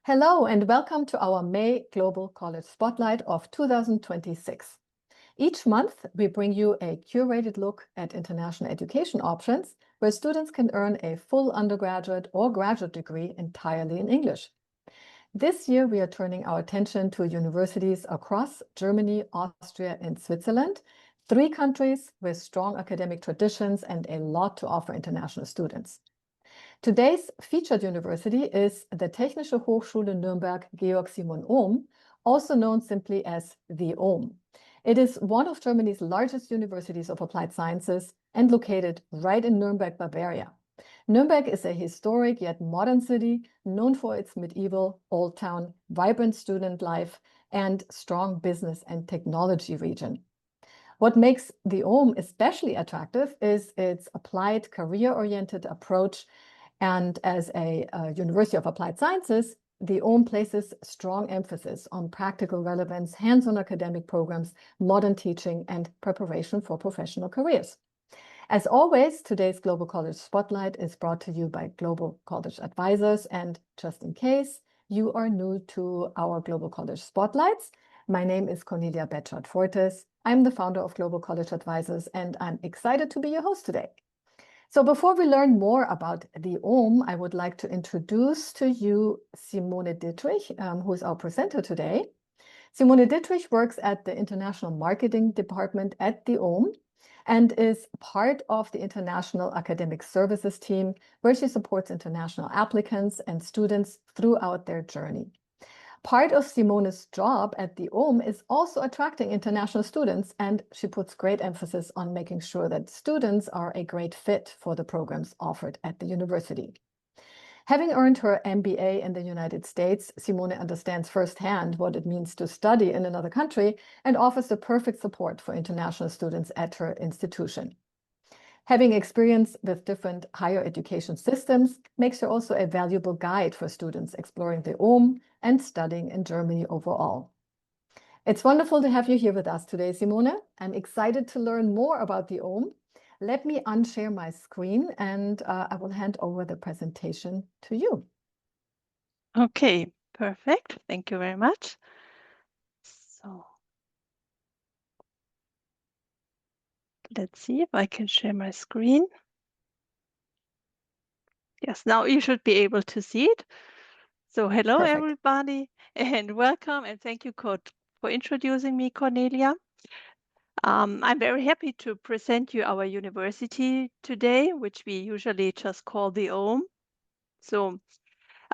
Hello and welcome to our May Global College Spotlight of 2026. Each month, we bring you a curated look at international education options where students can earn a full undergraduate or graduate degree entirely in English. This year, we are turning our attention to universities across Germany, Austria, and Switzerland, three countries with strong academic traditions and a lot to offer international students. Today's featured university is the Technische Hochschule Nürnberg Georg Simon Ohm, also known simply as the Ohm. It is one of Germany's largest universities of applied sciences and located right in Nuremberg, Bavaria. Nuremberg is a historic yet modern city known for its medieval old town, vibrant student life, and strong business and technology region. What makes the Ohm especially attractive is its applied, career-oriented approach. And as a University of Applied Sciences, the Ohm places strong emphasis on practical relevance, hands-on academic programs, modern teaching, and preparation for professional careers. As always, today's Global College Spotlight is brought to you by Global College Advisors. And just in case you are new to our Global College Spotlights, my name is Cornelia Betschart-Fortes. I'm the founder of Global College Advisors, and I'm excited to be your host today. So before we learn more about the Ohm, I would like to introduce to you Simone Dittrich, who is our presenter today. Simone Dittrich works at the International Marketing Department at the Ohm and is part of the International Academic Services team, where she supports international applicants and students throughout their journey. Part of Simone's job at the Ohm is also attracting international students, and she puts great emphasis on making sure that students are a great fit for the programs offered at the university. Having earned her MBA in the United States, Simone understands firsthand what it means to study in another country and offers the perfect support for international students at her institution. Having experience with different higher education systems makes her also a valuable guide for students exploring the Ohm and studying in Germany overall. It's wonderful to have you here with us today, Simone. I'm excited to learn more about the Ohm. Let me unshare my screen and I will hand over the presentation to you. Okay, perfect. Thank you very much. So let's see if I can share my screen. Yes, now you should be able to see it. So hello, Perfect. everybody, and welcome, and thank you for introducing me, Cornelia. I'm very happy to present you our university today, which we usually just call the Ohm. So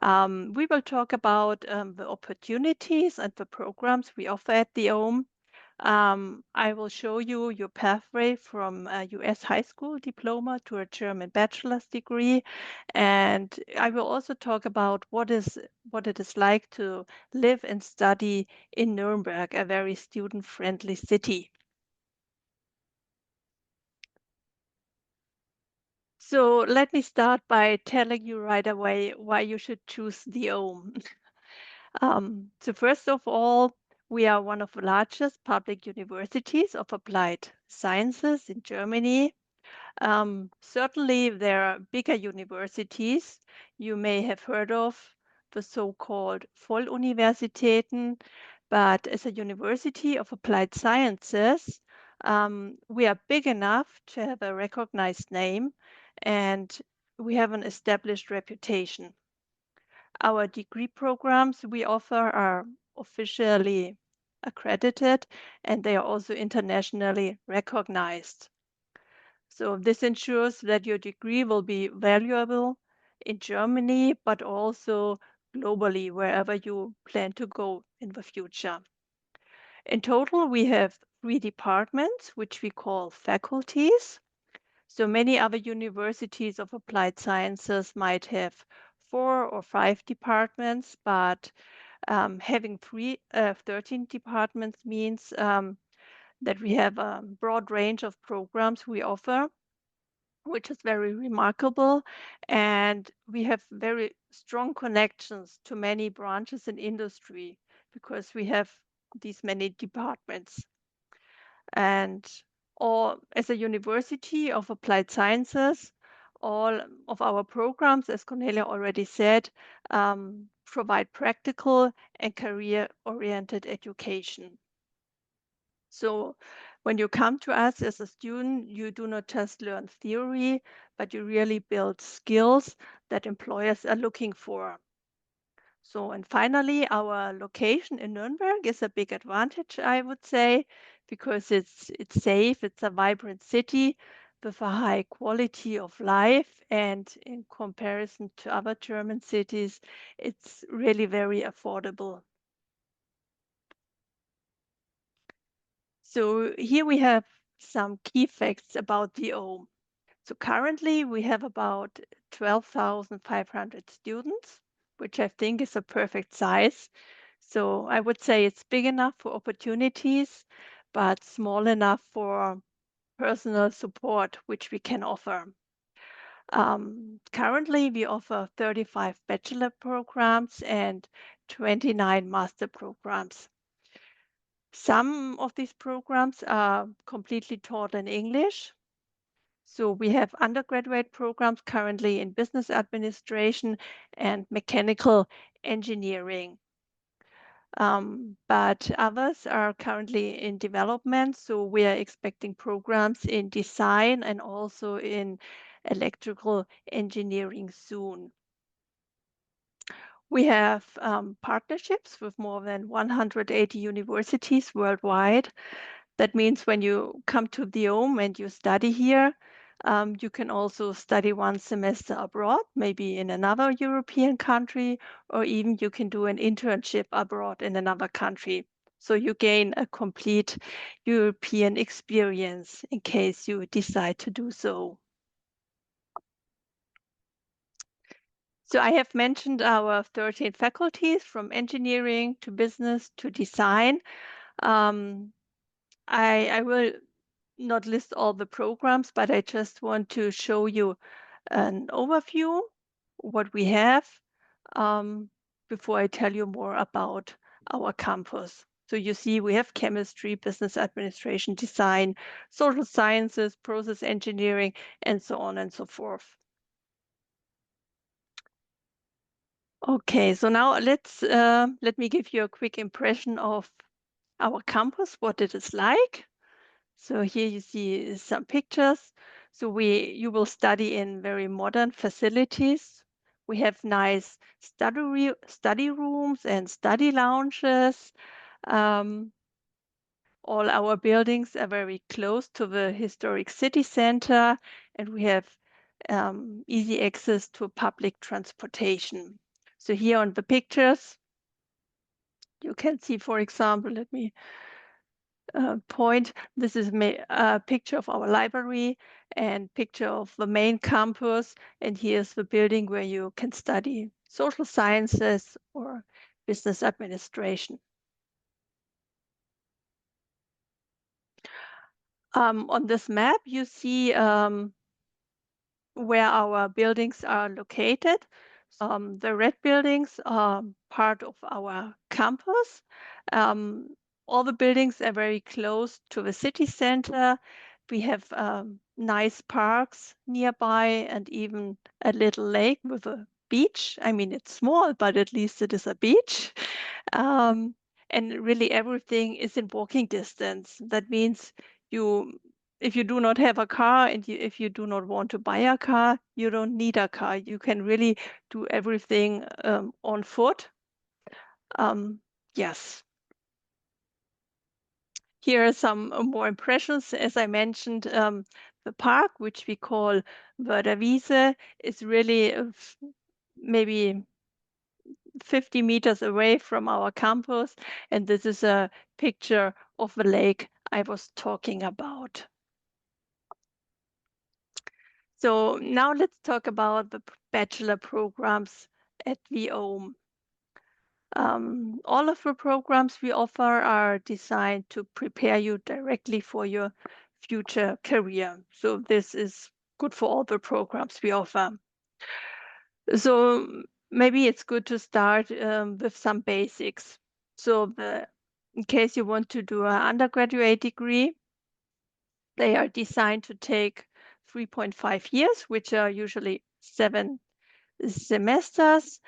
we will talk about the opportunities and the programs we offer at the Ohm. I will show you your pathway from a US high school diploma to a German bachelor's degree. And I will also talk about what it is like to live and study in Nuremberg, a very student-friendly city. So let me start by telling you right away why you should choose the Ohm. So first of all, we are one of the largest public universities of applied sciences in Germany. Certainly, there are bigger universities you may have heard of, the so-called Volluniversitäten, but as a university of applied sciences, we are big enough to have a recognized name and we have an established reputation. Our degree programs we offer are officially accredited and they are also internationally recognized. So this ensures that your degree will be valuable in Germany, but also globally, wherever you plan to go in the future. In total, we have 3 departments, which we call faculties. So many other universities of applied sciences might have 4 or 5 departments, but having 13 departments means that we have a broad range of programs we offer, which is very remarkable. And we have very strong connections to many branches in industry because we have these many departments. And as a university of applied sciences, all of our programs, as Cornelia already said, provide practical and career-oriented education. So when you come to us as a student, you do not just learn theory, but you really build skills that employers are looking for. So, and finally, our location in Nuremberg is a big advantage, I would say, because it's safe, it's a vibrant city with a high quality of life, and in comparison to other German cities, it's really very affordable. So here we have some key facts about the OHM. So currently we have about 12,500 students, which I think is a perfect size. So I would say it's big enough for opportunities, but small enough for personal support, which we can offer. Currently, we offer 35 bachelor programs and 29 master programs. Some of these programs are completely taught in English. So we have undergraduate programs currently in business administration and mechanical engineering. But others are currently in development. So we are expecting programs in design and also in electrical engineering soon. We have partnerships with more than 180 universities worldwide. That means when you come to the OHM and you study here, you can also study one semester abroad, maybe in another European country, or even you can do an internship abroad in another country. So you gain a complete European experience in case you decide to do so. So I have mentioned our 13 faculties from engineering to business to design. I will not list all the programs, but I just want to show you an overview, what we have, before I tell you more about our campus. So you see, we have chemistry, business administration, design, social sciences, process engineering, and so on and so forth. Okay, so now let me give you a quick impression of our campus, what it is like. So here you see some pictures. So you will study in very modern facilities. We have nice study rooms and study lounges. All our buildings are very close to the historic city center, and we have easy access to public transportation. So here on the pictures, you can see, for example, let me point. This is a picture of our library and picture of the main campus. And here's the building where you can study social sciences or business administration. On this map, you see where our buildings are located. The red buildings are part of our campus. All the buildings are very close to the city center. We have nice parks nearby and even a little lake with a beach. I mean, it's small, but at least it is a beach. And really everything is in walking distance. That means if you do not have a car and if you do not want to buy a car, you don't need a car. You can really do everything on foot. Yes. Here are some more impressions. As I mentioned, the park, which we call Wörderwiese, is really maybe 50 meters away from our campus. And this is a picture of the lake I was talking about. So now let's talk about the bachelor programs at the OHM. All of the programs we offer are designed to prepare you directly for your future career. So this is good for all the programs we offer. So maybe it's good to start with some basics. So in case you want to do an undergraduate degree, they are designed to take 3.5 years, which are usually 7 semesters.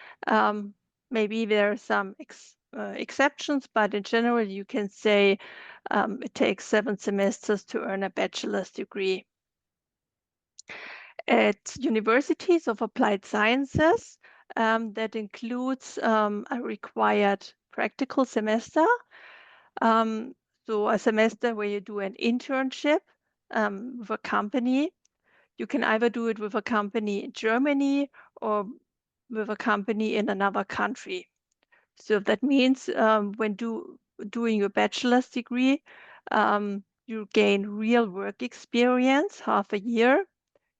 Maybe there are some exceptions, but in general, you can say it takes 7 semesters to earn a bachelor's degree. At universities of applied sciences, that includes a required practical semester. So a semester where you do an internship with a company. You can either do it with a company in Germany or with a company in another country. So that means when doing your bachelor's degree, you gain real work experience, half a year,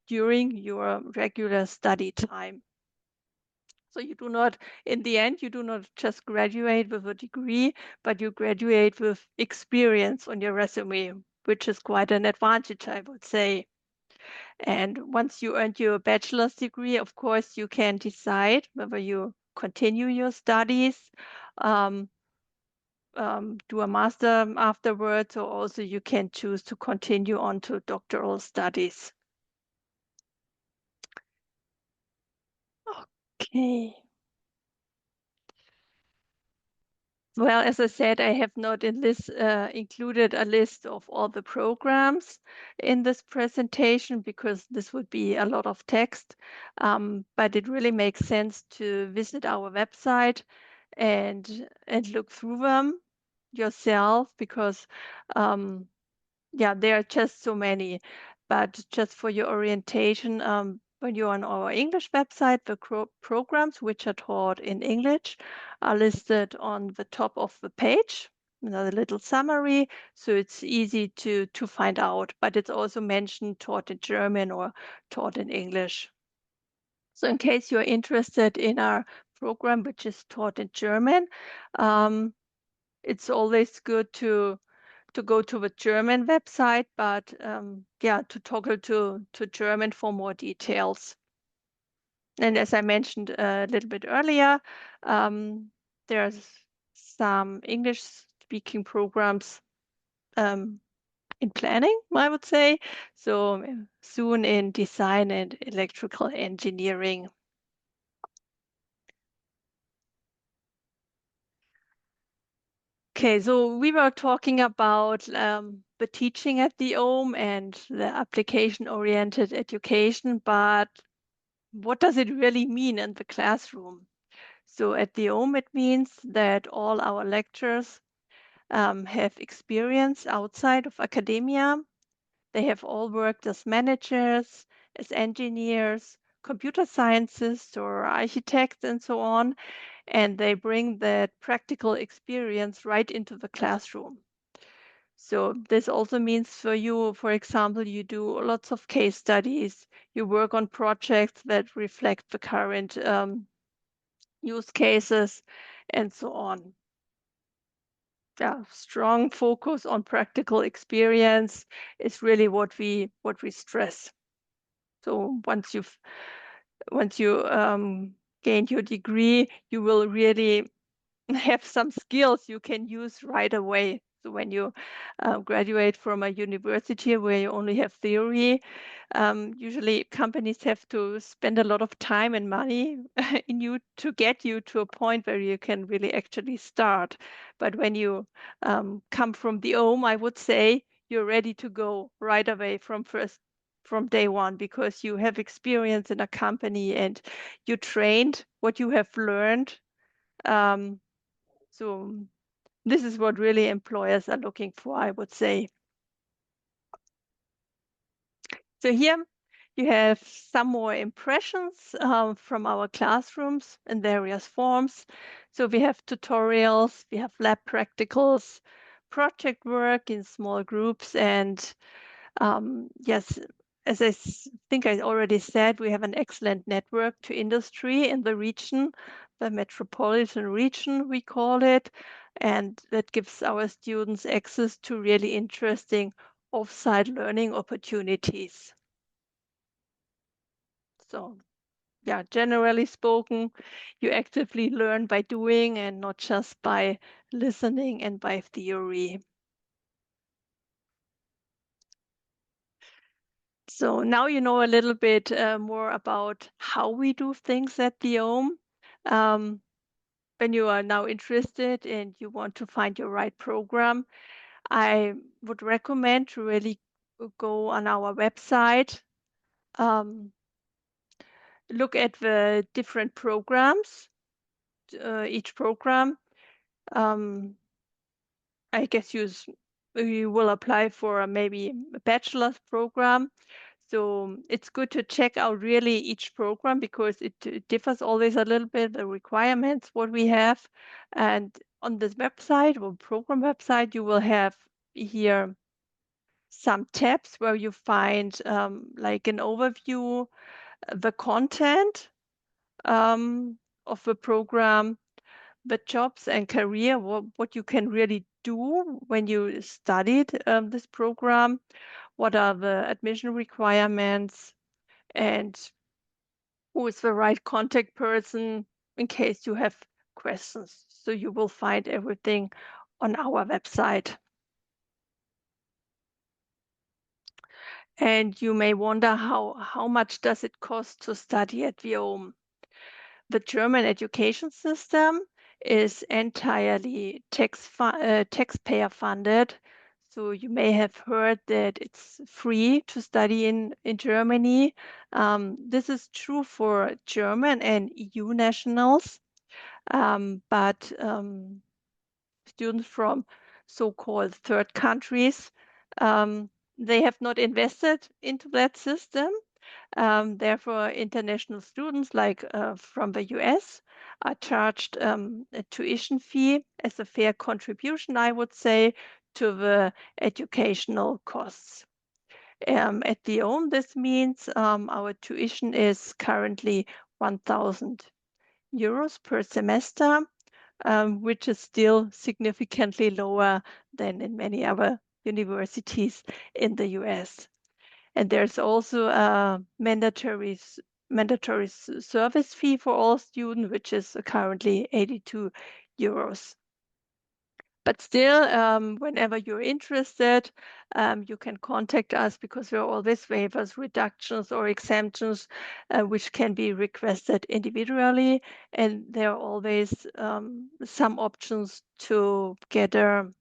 during your regular study time. So you do not, in the end, you do not just graduate with a degree, but you graduate with experience on your resume, which is quite an advantage, I would say. And once you earned your bachelor's degree, of course, you can decide whether you continue your studies, do a master afterwards, or also you can choose to continue on to doctoral studies. Okay. Well, as I said, I have not included a list of all the programs in this presentation because this would be a lot of text, but it really makes sense to visit our website and look through them yourself because yeah, there are just so many. But just for your orientation, when you're on our English website, the programs which are taught in English are listed on the top of the page, another little summary, so it's easy to find out. But it's also mentioned taught in German or taught in English. So in case you're interested in our program, which is taught in German, it's always good to go to the German website, but yeah, to toggle to German for more details. And as I mentioned a little bit earlier, there's some English-speaking programs in planning, I would say. So soon in design and electrical engineering. Okay, so we were talking about the teaching at the OHM and the application-oriented education, but what does it really mean in the classroom? So at the OHM, it means that all our lecturers have experience outside of academia. They have all worked as managers, as engineers, computer scientists, or architects, and so on. And they bring that practical experience right into the classroom. So this also means for you, for example, you do lots of case studies, you work on projects that reflect the current use cases, and so on. Yeah, strong focus on practical experience is really what we stress. So once you gained your degree, you will really have some skills you can use right away. So when you graduate from a university where you only have theory, usually companies have to spend a lot of time and money in you to get you to a point where you can really actually start. But when you come from the OHM, I would say you're ready to go right away from day one because you have experience in a company and you trained what you have learned. So this is what really employers are looking for, I would say. So here you have some more impressions from our classrooms in various forms. So we have tutorials, we have lab practicals, project work in small groups, and yes, as I think I already said, we have an excellent network to industry in the region, the metropolitan region, we call it, and that gives our students access to really interesting off-site learning opportunities. So yeah, generally spoken, you actively learn by doing and not just by listening and by theory. So now you know a little bit more about how we do things at the OHM. when you are now interested and you want to find your right program, I would recommend to really go on our website, look at the different programs, each program. I guess you will apply for maybe a bachelor's program. So it's good to check out really each program because it differs always a little bit, the requirements, what we have. And on this website or program website, you will have here some tabs where you find like an overview, the content of the program, the jobs and career, what you can really do when you studied this program, what are the admission requirements, and who is the right contact person in case you have questions. So you will find everything on our website. And you may wonder how much does it cost to study at the OHM? The German education system is entirely taxpayer funded. So you may have heard that it's free to study in Germany. This is true for German and EU nationals, but students from so-called third countries, they have not invested into that system. Therefore, international students like from the US are charged a tuition fee as a fair contribution, I would say, to the educational costs. At the OHM, this means our tuition is currently 1,000 euros per semester, which is still significantly lower than in many other universities in the US. And there's also a mandatory service fee for all students, which is currently 82 euros. But still, whenever you're interested, you can contact us because there are always waivers, reductions, or exemptions, which can be requested individually. And there are always some options to get a,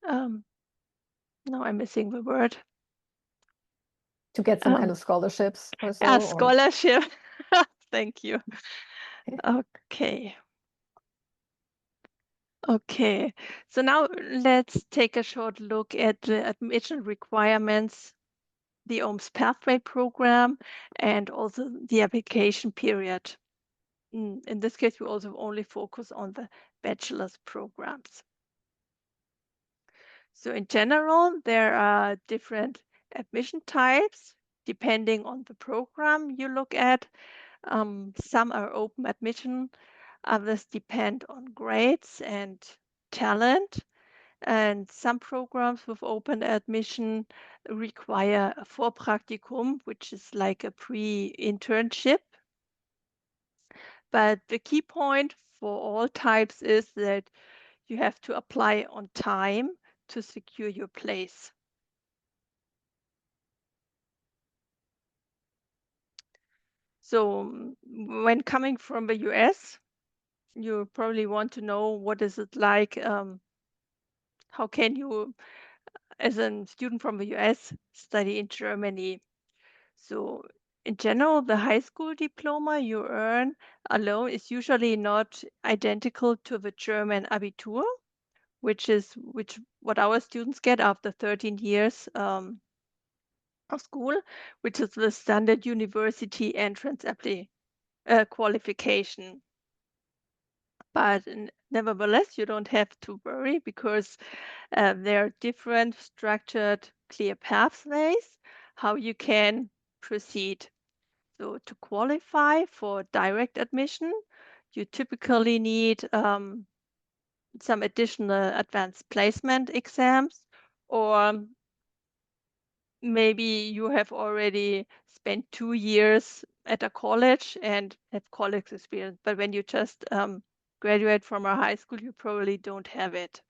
now I'm missing the word. To get some kind of scholarships or so? A scholarship. Thank you. Okay. Okay, so now let's take a short look at the admission requirements, the OHM's pathway program, and also the application period. In this case, we also only focus on the bachelor's programs. So in general, there are different admission types depending on the program you look at. Some are open admission, others depend on grades and talent. And some programs with open admission require a Vorpraktikum, which is like a pre-internship. But the key point for all types is that you have to apply on time to secure your place. So when coming from the US, you probably want to know what is it like, how can you, as a student from the US, study in Germany? So in general, the high school diploma you earn alone is usually not identical to the German Abitur, which what our students get after 13 years of school, which is the standard university entrance qualification. But nevertheless, you don't have to worry because there are different structured, clear pathways how you can proceed. So to qualify for direct admission, you typically need some additional advanced placement exams, or maybe you have already spent 2 years at a college and have college experience. But when you just graduate from a high school, you probably don't have it.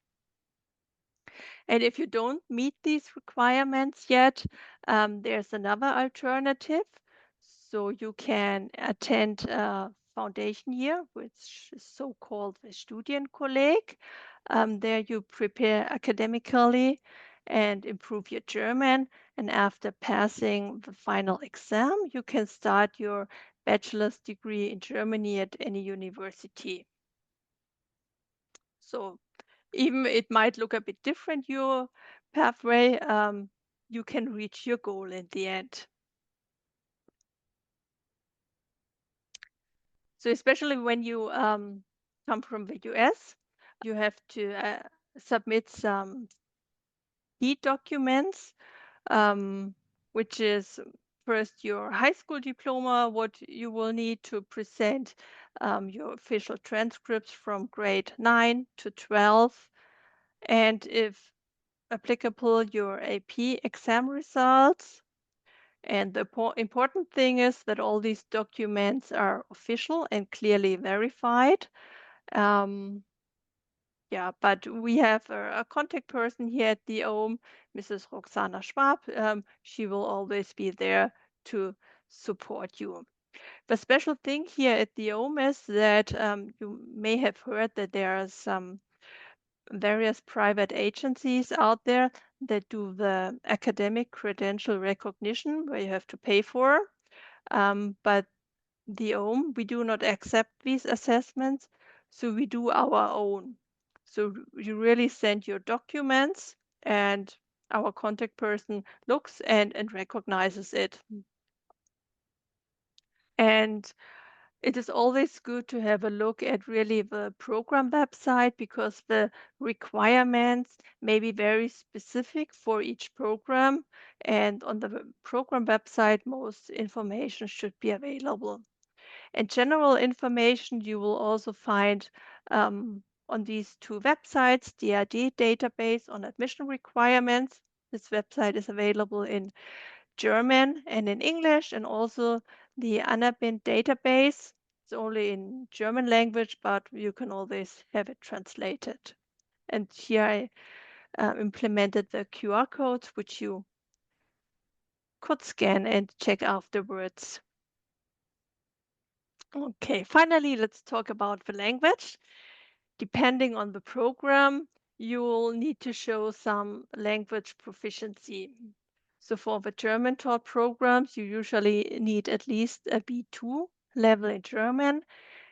And if you don't meet these requirements yet, there's another alternative. So you can attend a foundation year, which is so-called the Studienkolleg. There you prepare academically and improve your German. And after passing the final exam, you can start your bachelor's degree in Germany at any university. So even it might look a bit different, your pathway, you can reach your goal in the end. So especially when you come from the US, you have to submit some key documents, which is first your high school diploma, what you will need to present, your official transcripts from grade 9 to 12, and if applicable, your AP exam results. And the important thing is that all these documents are official and clearly verified. Yeah, but we have a contact person here at the OHM, Mrs. Roxana Schwab. She will always be there to support you. The special thing here at the OHM is that you may have heard that there are some various private agencies out there that do the academic credential recognition where you have to pay for. But the OHM, we do not accept these assessments, so we do our own. So you really send your documents and our contact person looks and recognizes it. And it is always good to have a look at really the program website because the requirements may be very specific for each program. And on the program website, most information should be available. And general information you will also find on these two websites, DRD database on admission requirements. This website is available in German and in English, and also the ANABIN database. It's only in German language, but you can always have it translated. And here I implemented the QR codes, which you could scan and check afterwards. Okay, finally, let's talk about the language. Depending on the program, you will need to show some language proficiency. So for the German taught programs, you usually need at least a B2 level in German.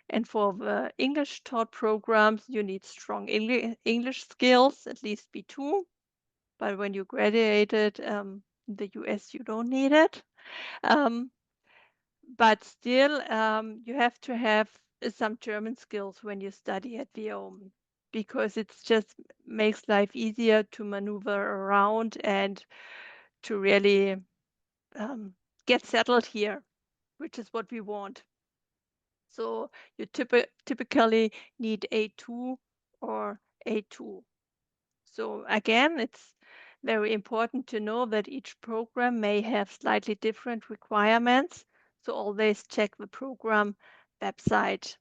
And for the English taught programs, you need strong English skills, at least B2. But when you graduated in the US, you don't need it. But still, you have to have some German skills when you study at the OHM because it just makes life easier to maneuver around and to really get settled here, which is what we want. So you typically need A2 or A2. So again, it's very important to know that each program may have slightly different requirements. So always check the program website.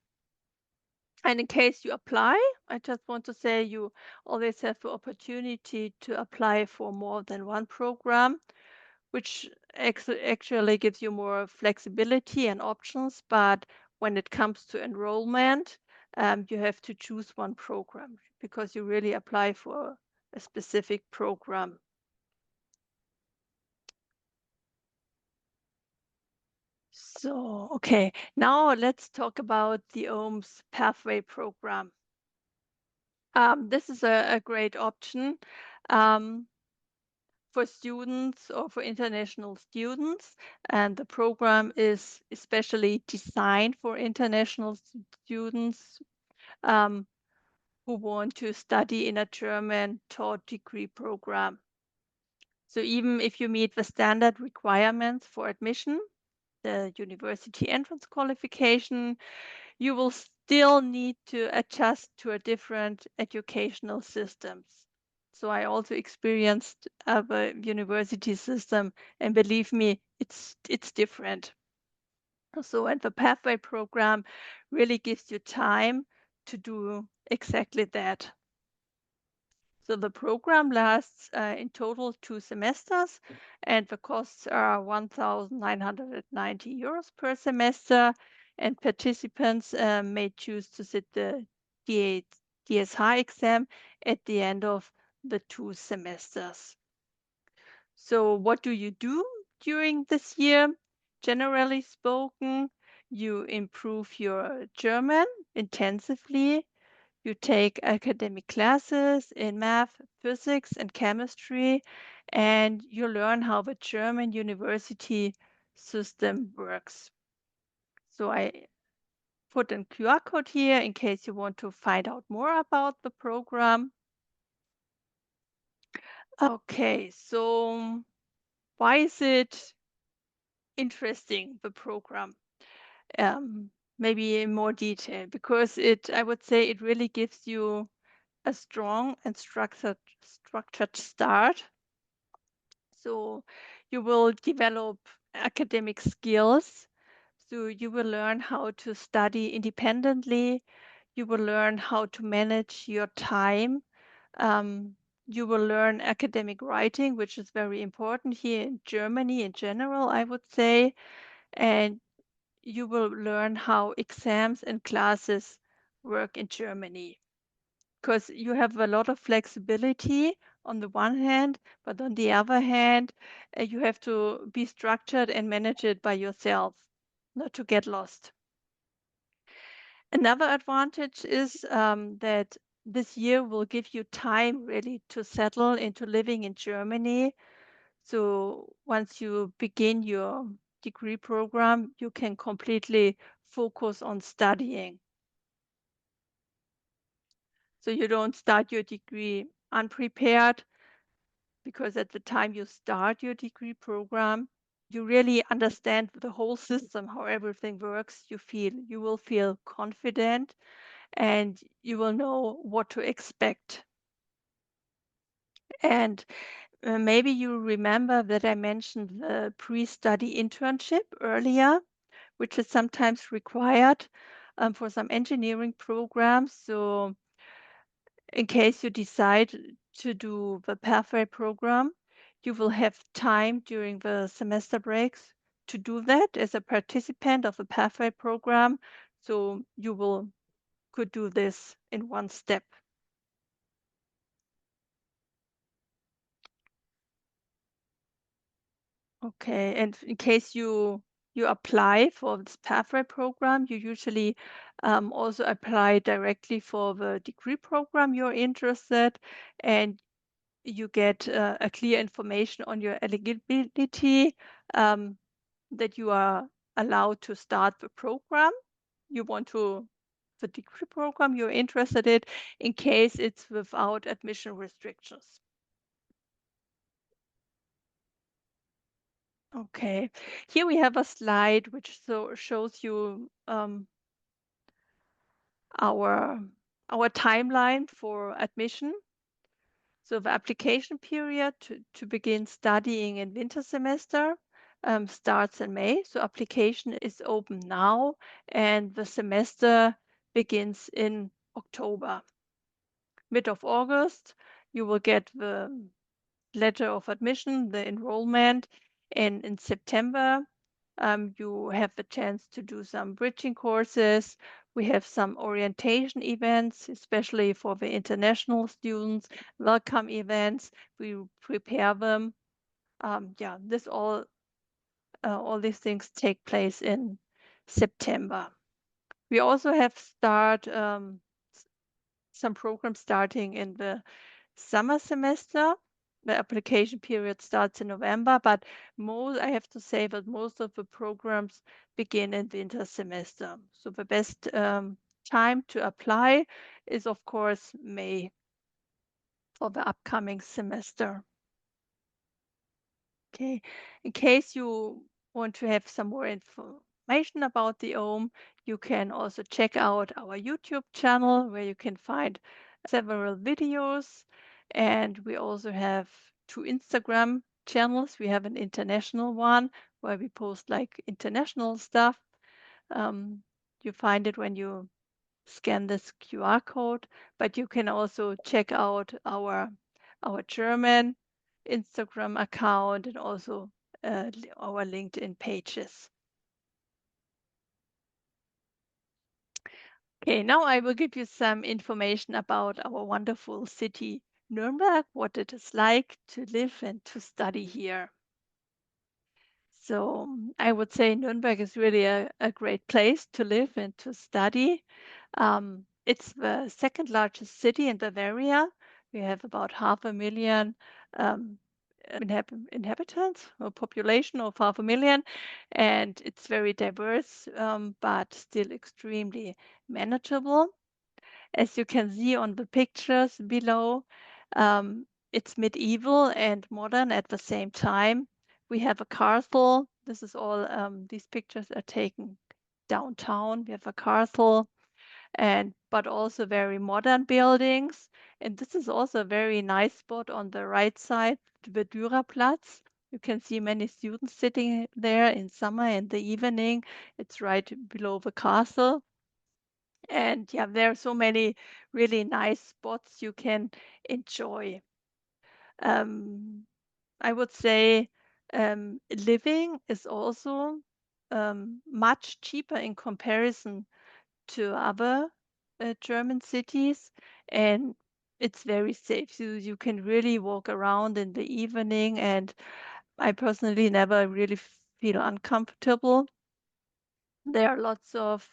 And in case you apply, I just want to say you always have the opportunity to apply for more than one program, which actually gives you more flexibility and options. But when it comes to enrollment, you have to choose one program because you really apply for a specific program. So, okay, now let's talk about the OHM's pathway program. This is a great option for students or for international students. And the program is especially designed for international students who want to study in a German taught degree program. So even if you meet the standard requirements for admission, the university entrance qualification, you will still need to adjust to a different educational systems. So I also experienced the university system, and believe me, it's different. So, and the pathway program really gives you time to do exactly that. So the program lasts in total 2 semesters, and the costs are 1,990 euros per semester. and participants may choose to sit the DSH exam at the end of the 2 semesters. So what do you do during this year? Generally spoken, you improve your German intensively. You take academic classes in math, physics, and chemistry, and you learn how the German university system works. So I put a QR code here in case you want to find out more about the program. Okay, so why is it interesting, the program? Maybe in more detail, because I would say it really gives you a strong and structured start. So you will develop academic skills. So you will learn how to study independently. You will learn how to manage your time. You will learn academic writing, which is very important here in Germany in general, I would say. And you will learn how exams and classes work in Germany, because you have a lot of flexibility on the one hand, but on the other hand, you have to be structured and manage it by yourself, not to get lost. Another advantage is that this year will give you time really to settle into living in Germany. So once you begin your degree program, you can completely focus on studying. So you don't start your degree unprepared, because at the time you start your degree program, you really understand the whole system, how everything works. You will feel confident, and you will know what to expect. And maybe you remember that I mentioned the pre-study internship earlier, which is sometimes required for some engineering programs. So in case you decide to do the pathway program, you will have time during the semester breaks to do that as a participant of the pathway program. So you could do this in one step. Okay, and in case you apply for this pathway program, you usually also apply directly for the degree program you're interested, and you get a clear information on your eligibility, that you are allowed to start the program the degree program you're interested in case it's without admission restrictions. Okay, here we have a slide which shows you our timeline for admission. So the application period to begin studying in winter semester starts in May. So application is open now, and the semester begins in October. Mid of August, you will get the letter of admission, the enrollment, and in September, you have the chance to do some bridging courses. We have some orientation events, especially for the international students, welcome events. We prepare them. Yeah, all these things take place in September. We also have some programs starting in the summer semester. The application period starts in November, but I have to say that most of the programs begin in winter semester. So the best time to apply is, of course, May for the upcoming semester. Okay, in case you want to have some more information about the OHM, you can also check out our YouTube channel, where you can find several videos. And we also have 2 Instagram channels. We have an international one where we post like international stuff. You find it when you scan this QR code, but you can also check out our German Instagram account, and also our LinkedIn pages. Okay, now I will give you some information about our wonderful city, Nuremberg, what it is like to live and to study here. So I would say Nuremberg is really a great place to live and to study. It's the second largest city in Bavaria. We have about 500,000 um, inhabitants or population of 500,000, and it's very diverse, but still extremely manageable. As you can see on the pictures below, it's medieval and modern at the same time. We have a castle. This is all, these pictures are taken downtown. We have a castle but also very modern buildings. And this is also a very nice spot on the right side, the Dürerplatz. You can see many students sitting there in summer in the evening. It's right below the castle. And yeah, there are so many really nice spots you can enjoy. Um, I would say living is also much cheaper in comparison to other German cities, and it's very safe. You can really walk around in the evening, and I personally never really feel uncomfortable. There are lots of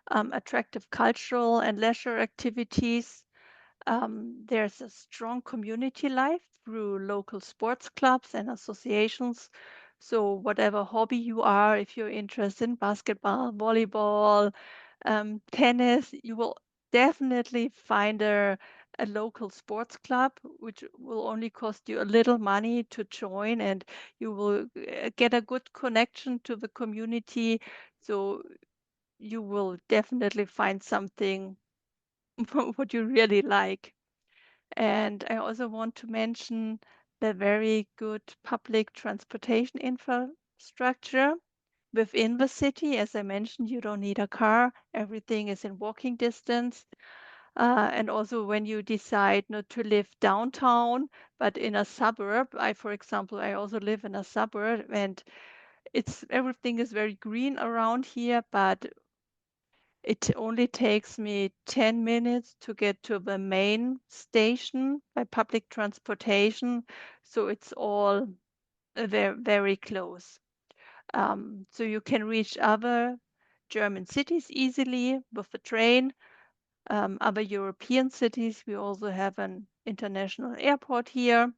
attractive cultural and leisure activities. There's a strong community life through local sports clubs and associations. So whatever hobby you are, if you're interested in basketball, volleyball, tennis, you will definitely find a local sports club, which will only cost you a little money to join, and you will get a good connection to the community. So you will definitely find something what you really like. And I also want to mention the very good public transportation infrastructure within the city. As I mentioned, you don't need a car. Everything is in walking distance. And also when you decide not to live downtown, but in a suburb, for example, I also live in a suburb and everything is very green around here, but it only takes me 10 minutes to get to the main station by public transportation, so it's all very, very close. So you can reach other German cities easily with the train. Other European cities, we also have an international airport here.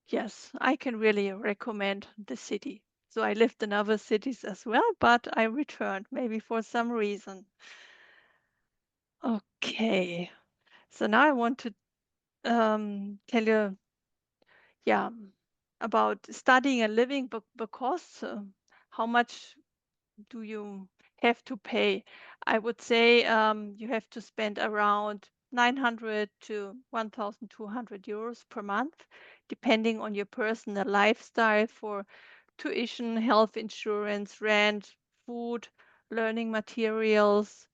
Yes, I can really recommend the city. So I lived in other cities as well, but I returned maybe for some reason. Okay, so now I want to tell you, yeah, about studying and living, but because how much do you have to pay? I would say you have to spend around 900 to 1,200 euros per month, depending on your personal lifestyle for tuition, health insurance, rent, food, learning materials.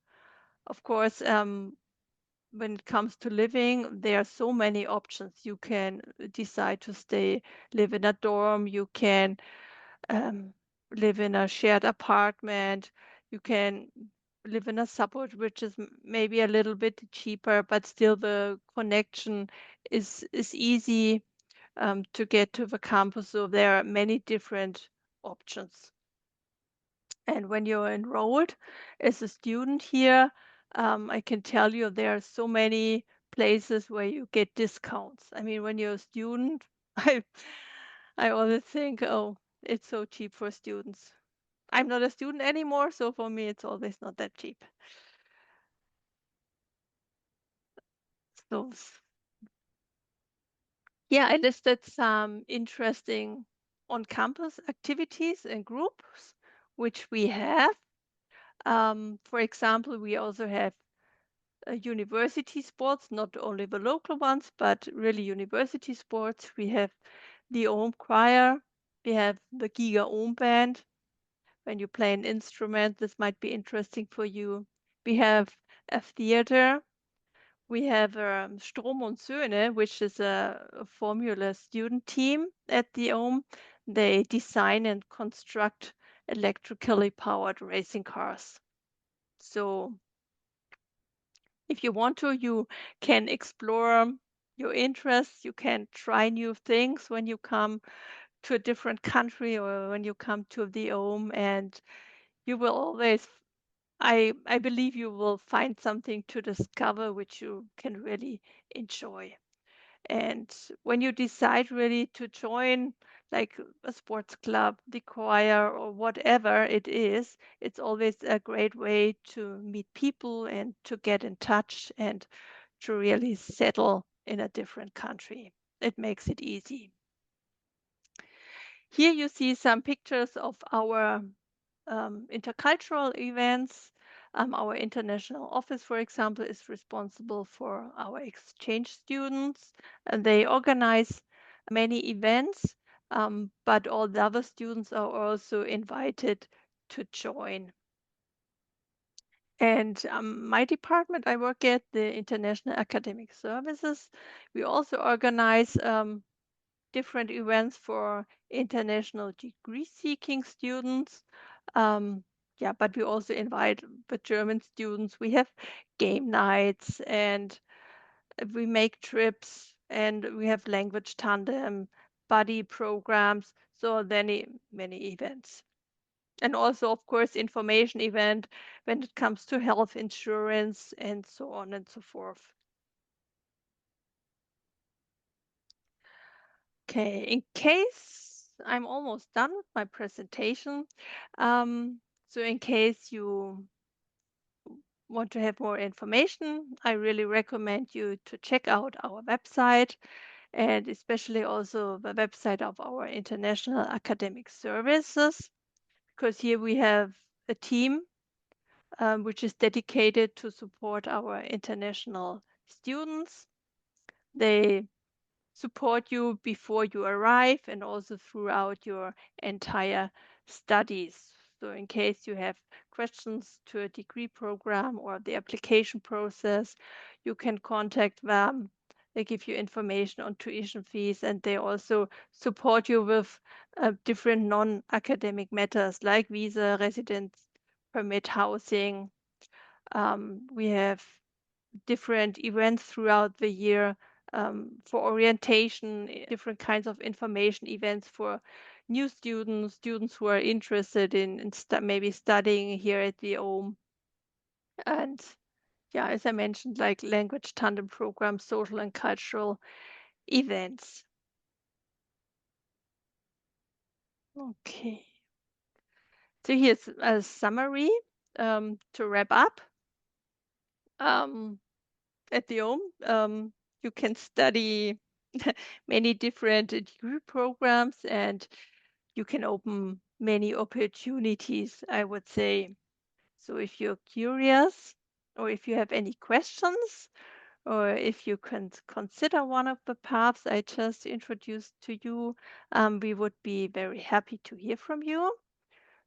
Of course, when it comes to living, there are so many options. You can decide to live in a dorm, you can um, live in a shared apartment, you can live in a suburb, which is maybe a little bit cheaper, but still the connection is easy to get to the campus. So there are many different options. And when you're enrolled as a student here, I can tell you there are so many places where you get discounts. I mean, when you're a student, I I always think, oh, it's so cheap for students. I'm not a student anymore, so for me, it's always not that cheap. So, yeah, I listed some interesting on-campus activities and groups, which we have. For example, we also have university sports, not only the local ones, but really university sports. We have the Ohm choir, we have the Giga Ohm band. When you play an instrument, this might be interesting for you. We have a theater. We have Strom und Söhne, which is a Formula student team at the Ohm. They design and construct electrically powered racing cars. So if you want to, you can explore your interests. You can try new things when you come to a different country or when you come to the OHM, and you will always, I believe you will find something to discover which you can really enjoy. And when you decide really to join like a sports club, the choir, or whatever it is, it's always a great way to meet people and to get in touch and to really settle in a different country. It makes it easy. Here you see some pictures of our intercultural events. Our international office, for example, is responsible for our exchange students, and they organize many events, but all the other students are also invited to join. And my department, I work at the International Academic Services. We also organize different events for international degree-seeking students. Yeah, but we also invite the German students. We have game nights and we make trips and we have language tandem, buddy programs, so many events. And also, of course, information event when it comes to health insurance and so on and so forth. Okay, in case I'm almost done with my presentation, so in case you want to have more information, I really recommend you to check out our website and especially also the website of our International Academic Services, because here we have a team which is dedicated to support our international students. They support you before you arrive and also throughout your entire studies. So in case you have questions to a degree program or the application process, you can contact them. They give you information on tuition fees, and they also support you with different non-academic matters like visa, residence permit, housing. We have different events throughout the year for orientation, different kinds of information events for new students, students who are interested in maybe studying here at the OHM. And yeah, as I mentioned, like language tandem programs, social and cultural events. Okay. So here's a summary to wrap up. At the OHM, you can study many different degree programs and you can open many opportunities, I would say. So if you're curious or if you have any questions or if you can consider one of the paths I just introduced to you, we would be very happy to hear from you.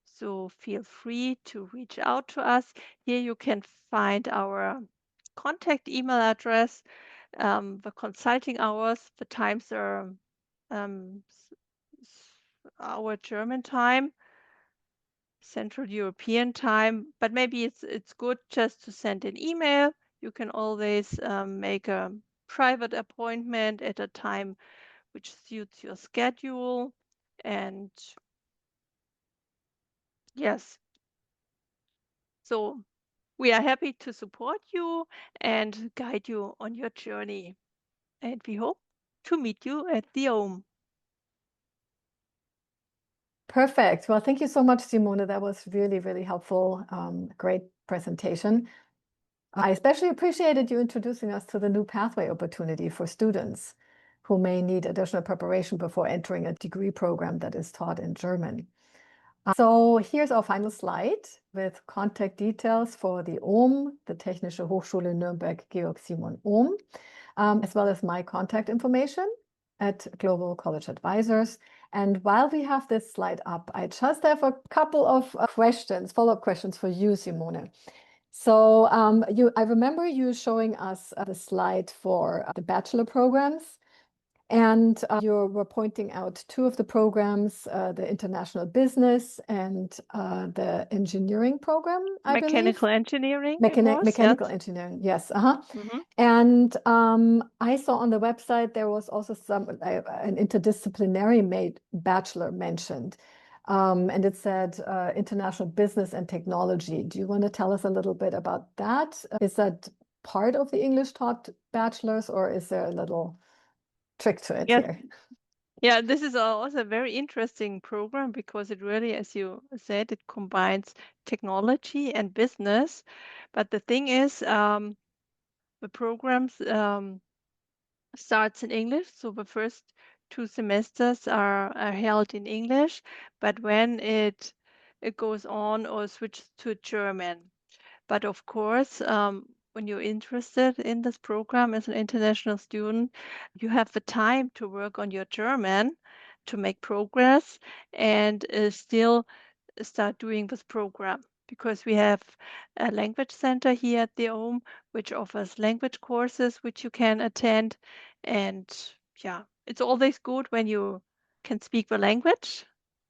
So feel free to reach out to us. Here you can find our contact email address, the consulting hours. The times are our German time, Central European time, but maybe it's good just to send an email. You can always make a private appointment at a time which suits your schedule. And yes, so we are happy to support you and guide you on your journey. And we hope to meet you at the OHM. Perfect. Well, thank you so much, Simone. That was really, really helpful. Great presentation. I especially appreciated you introducing us to the new pathway opportunity for students who may need additional preparation before entering a degree program that is taught in German. So here's our final slide with contact details for the OHM, the Technische Hochschule Nürnberg Georg Simon OHM, as well as my contact information at Global College Advisors. And while we have this slide up, I just have a couple of questions, follow-up questions for you, Simone. So I remember you showing us the slide for the bachelor programs. And you were pointing out two of the programs, the international business and the engineering program, I believe. Mechanical engineering, it was, Mechanical yes. engineering, yes. Mhm. And I saw on the website there was also an interdisciplinary bachelor mentioned. And it said international business and technology. Do you want to tell us a little bit about that? Is that part of the English taught bachelors, or is there a little trick to it Yes. here? Yeah, this is also a very interesting program because it really, as you said, it combines technology and business. But the thing is, the programs starts in English, so the first 2 semesters are held in English, but when it goes on or switches to German. But of course, when you're interested in this program as an international student, you have the time to work on your German to make progress and still start doing this program because we have a language center here at the OHM which offers language courses which you can attend. And yeah, it's always good when you can speak the language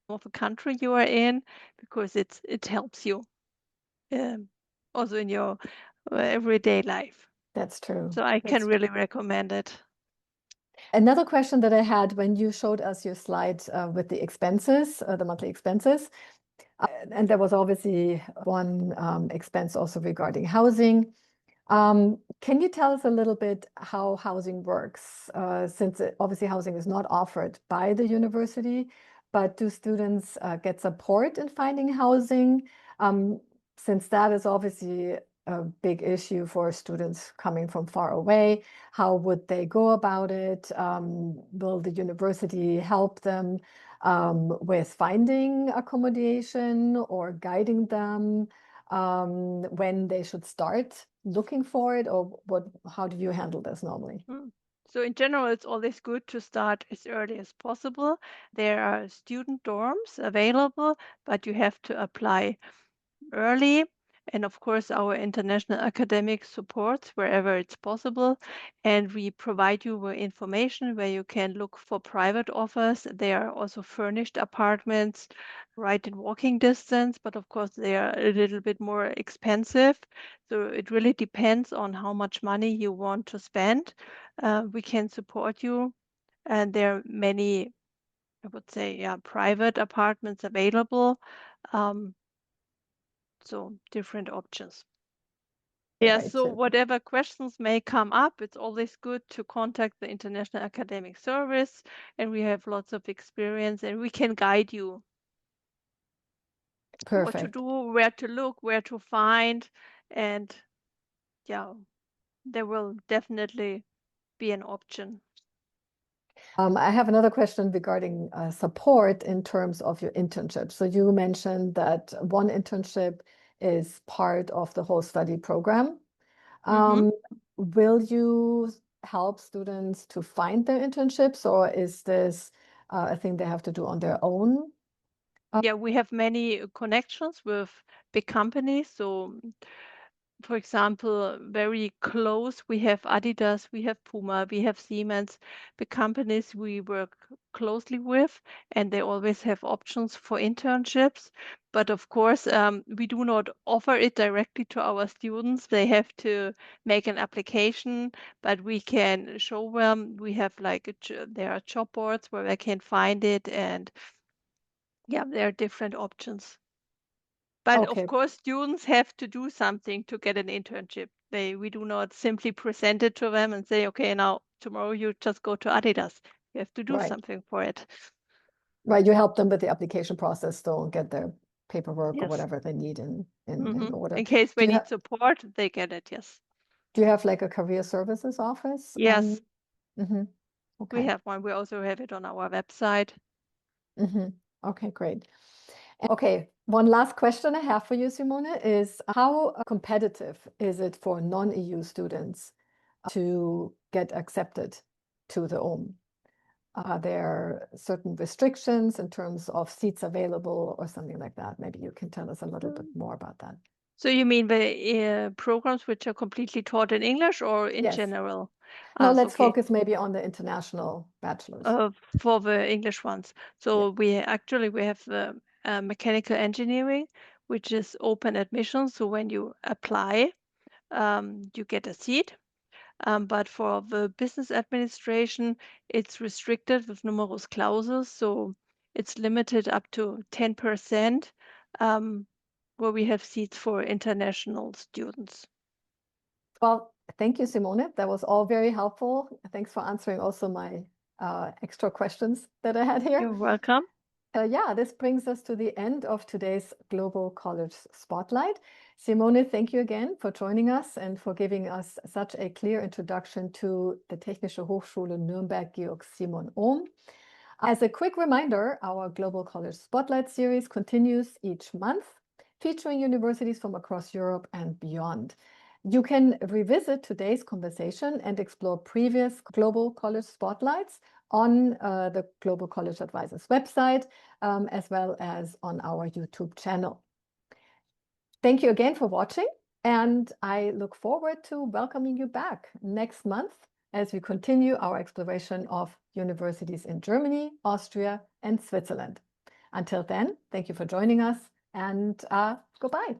of the country you are in because it helps you also in your everyday life. That's true. So I can really recommend it. Another question that I had when you showed us your slide with the expenses, the monthly expenses, and there was obviously one expense also regarding housing. Can you tell us a little bit how housing works? Since obviously housing is not offered by the university, but do students get support in finding housing? Since that is obviously a big issue for students coming from far away, how would they go about it? Will the university help them with finding accommodation or guiding them when they should start looking for it, or how do you handle this normally? So in general, it's always good to start as early as possible. There are student dorms available, but you have to apply early. And of course, our international academic supports wherever it's possible. And we provide you with information where you can look for private offers. There are also furnished apartments right in walking distance, but of course, they are a little bit more expensive. So it really depends on how much money you want to spend. We can support you. And there are many, I would say, yeah, private apartments available. Um, so different options. Yeah, Right. so whatever questions may come up, it's always good to contact the International Academic Service, and we have lots of experience and we can guide you what to Perfect. do, where to look, where to find, and yeah, there will definitely be an option. I have another question regarding support in terms of your internship. So you mentioned that one internship is part of the whole study program. Mhm. Will you help students to find their internships, or is this a thing they have to do on their own? Yeah, we have many connections with big companies. So for example, very close, we have Adidas, we have Puma, we have Siemens, the companies we work closely with, and they always have options for internships. But of course, we do not offer it directly to our students. They have to make an application, but we can show them. We have like there are job boards where they can find it, and yeah, there are different options. But of Okay, course, students have to do something to get an internship. We do not simply present it to them and say, okay, now tomorrow you just go to Adidas. You have to do right. something for it. Right, you help them with the application process, still get their paperwork or Yes. whatever they need in Hmm. order. In case Do they you need have support, they get it. Yes. like a career services office? Yes, Mhm. we Okay. have one. We also have it on our website. Okay, great. Okay, one last question I have for you, Simone, is how competitive is it for non-EU students to get accepted to the OHM? Are there certain restrictions in terms of seats available or something like that? Maybe you can tell us a little bit more about that. So you mean the programs which are completely taught in English or in Yes. general? Now let's Okay. focus maybe on the international bachelors. For the English ones. So we have mechanical engineering, which is open admission. So when you apply, you get a seat. But for the business administration, it's restricted with numerous clauses. So it's limited up to 10%, where we have seats for international students. Well, thank you, Simone. That was all very helpful. Thanks for answering also my extra questions that I had here. You're welcome. Yeah, this brings us to the end of today's Global College Spotlight. Simone, thank you again for joining us and for giving us such a clear introduction to the Technische Hochschule Nürnberg Georg Simon Ohm. As a quick reminder, our Global College Spotlight series continues each month, featuring universities from across Europe and beyond. You can revisit today's conversation and explore previous Global College Spotlights on the Global College Advisors website, as well as on our YouTube channel. Thank you again for watching, and I look forward to welcoming you back next month as we continue our exploration of universities in Germany, Austria, and Switzerland. Until then, thank you for joining us, and goodbye.